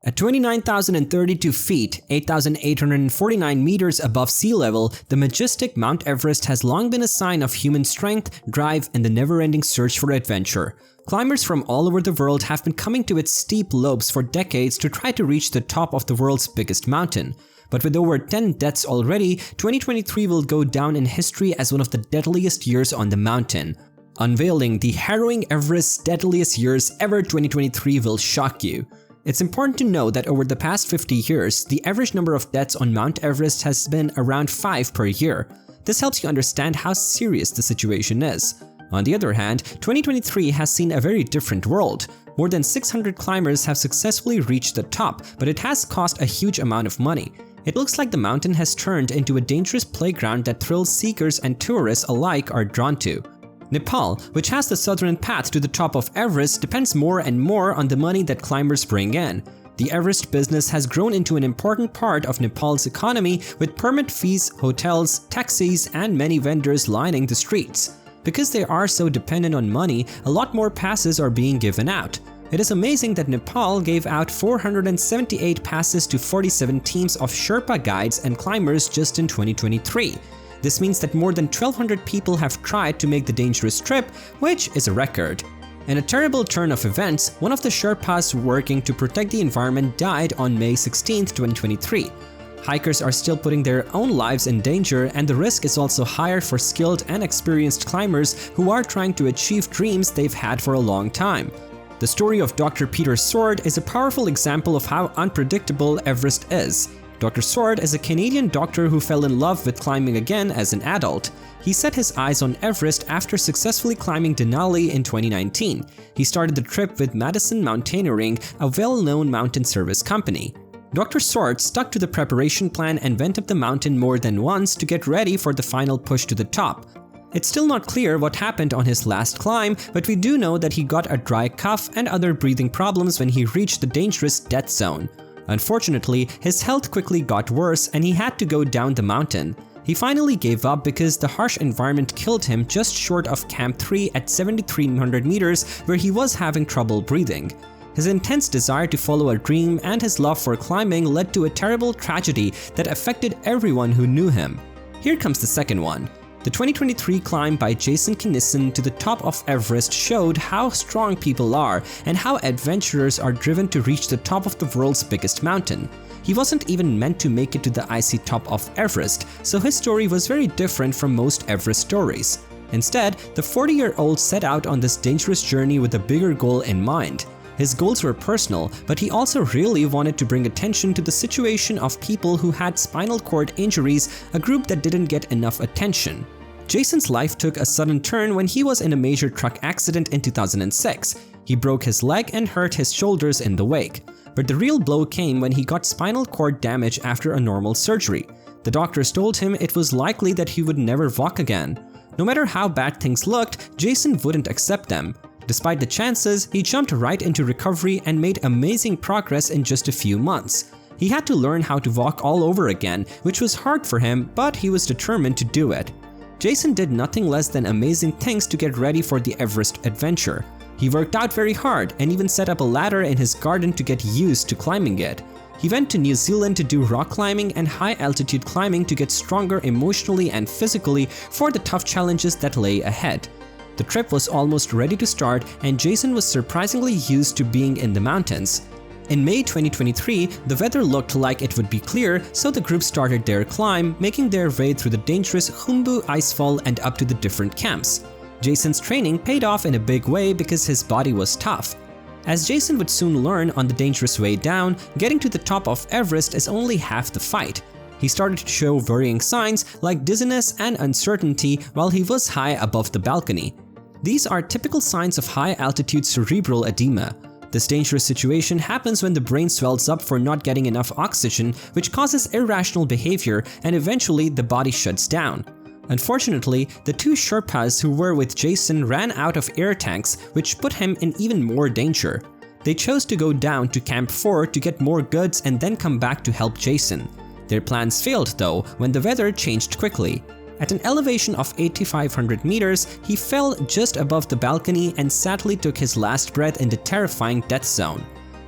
At 29,032 feet, 8,849 meters above sea level, the majestic Mount Everest has long been a sign of human strength, drive, and the never-ending search for adventure. Climbers from all over the world have been coming to its steep slopes for decades to try to reach the top of the world's biggest mountain. But with over 10 deaths already, 2023 will go down in history as one of the deadliest years on the mountain. Unveiling the Harrowing Everest's deadliest years ever 2023 will shock you. It's important to know that over the past 50 years, the average number of deaths on Mount Everest has been around 5 per year. This helps you understand how serious the situation is. On the other hand, 2023 has seen a very different world. More than 600 climbers have successfully reached the top, but it has cost a huge amount of money. It looks like the mountain has turned into a dangerous playground that thrill seekers and tourists alike are drawn to. Nepal, which has the southern path to the top of Everest, depends more and more on the money that climbers bring in. The Everest business has grown into an important part of Nepal's economy, with permit fees, hotels, taxis, and many vendors lining the streets. Because they are so dependent on money, a lot more passes are being given out. It is amazing that Nepal gave out 478 passes to 47 teams of Sherpa guides and climbers just in 2023. This means that more than 1,200 people have tried to make the dangerous trip, which is a record. In a terrible turn of events, one of the Sherpas working to protect the environment died on May 16, 2023. Hikers are still putting their own lives in danger, and the risk is also higher for skilled and experienced climbers who are trying to achieve dreams they've had for a long time. The story of Dr. Peter Sword is a powerful example of how unpredictable Everest is. Dr. Sword is a Canadian doctor who fell in love with climbing again as an adult. He set his eyes on Everest after successfully climbing Denali in 2019. He started the trip with Madison Mountaineering, a well-known mountain service company. Dr. Sword stuck to the preparation plan and went up the mountain more than once to get ready for the final push to the top. It's still not clear what happened on his last climb, but we do know that he got a dry cough and other breathing problems when he reached the dangerous death zone. Unfortunately, his health quickly got worse and he had to go down the mountain. He finally gave up because the harsh environment killed him just short of Camp 3 at 7,300 meters, where he was having trouble breathing. His intense desire to follow a dream and his love for climbing led to a terrible tragedy that affected everyone who knew him. Here comes the second one. The 2023 climb by Jason Knissen to the top of Everest showed how strong people are and how adventurers are driven to reach the top of the world's biggest mountain. He wasn't even meant to make it to the icy top of Everest, so his story was very different from most Everest stories. Instead, the 40-year-old set out on this dangerous journey with a bigger goal in mind. His goals were personal, but he also really wanted to bring attention to the situation of people who had spinal cord injuries, a group that didn't get enough attention. Jason's life took a sudden turn when he was in a major truck accident in 2006. He broke his leg and hurt his shoulders in the wake. But the real blow came when he got spinal cord damage after a normal surgery. The doctors told him it was likely that he would never walk again. No matter how bad things looked, Jason wouldn't accept them. Despite the chances, he jumped right into recovery and made amazing progress in just a few months. He had to learn how to walk all over again, which was hard for him, but he was determined to do it. Jason did nothing less than amazing things to get ready for the Everest adventure. He worked out very hard and even set up a ladder in his garden to get used to climbing it. He went to New Zealand to do rock climbing and high altitude climbing to get stronger emotionally and physically for the tough challenges that lay ahead. The trip was almost ready to start, and Jason was surprisingly used to being in the mountains. In May 2023, the weather looked like it would be clear, so the group started their climb, making their way through the dangerous Khumbu icefall and up to the different camps. Jason's training paid off in a big way because his body was tough. As Jason would soon learn on the dangerous way down, getting to the top of Everest is only half the fight. He started to show worrying signs like dizziness and uncertainty while he was high above the balcony. These are typical signs of high-altitude cerebral edema. This dangerous situation happens when the brain swells up for not getting enough oxygen, which causes irrational behavior, and eventually the body shuts down. Unfortunately, the two Sherpas who were with Jason ran out of air tanks, which put him in even more danger. They chose to go down to Camp 4 to get more goods and then come back to help Jason. Their plans failed though when the weather changed quickly. At an elevation of 8,500 meters, he fell just above the balcony and sadly took his last breath in the terrifying death zone.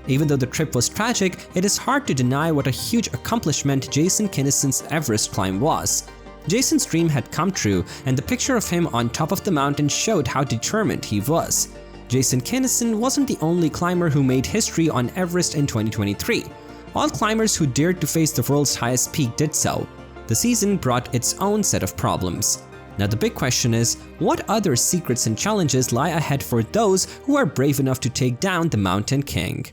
Even though the trip was tragic, it is hard to deny what a huge accomplishment Jason Kinnison's Everest climb was. Jason's dream had come true, and the picture of him on top of the mountain showed how determined he was. Jason Kinnison wasn't the only climber who made history on Everest in 2023. All climbers who dared to face the world's highest peak did so. The season brought its own set of problems. Now the big question is, what other secrets and challenges lie ahead for those who are brave enough to take down the Mountain King?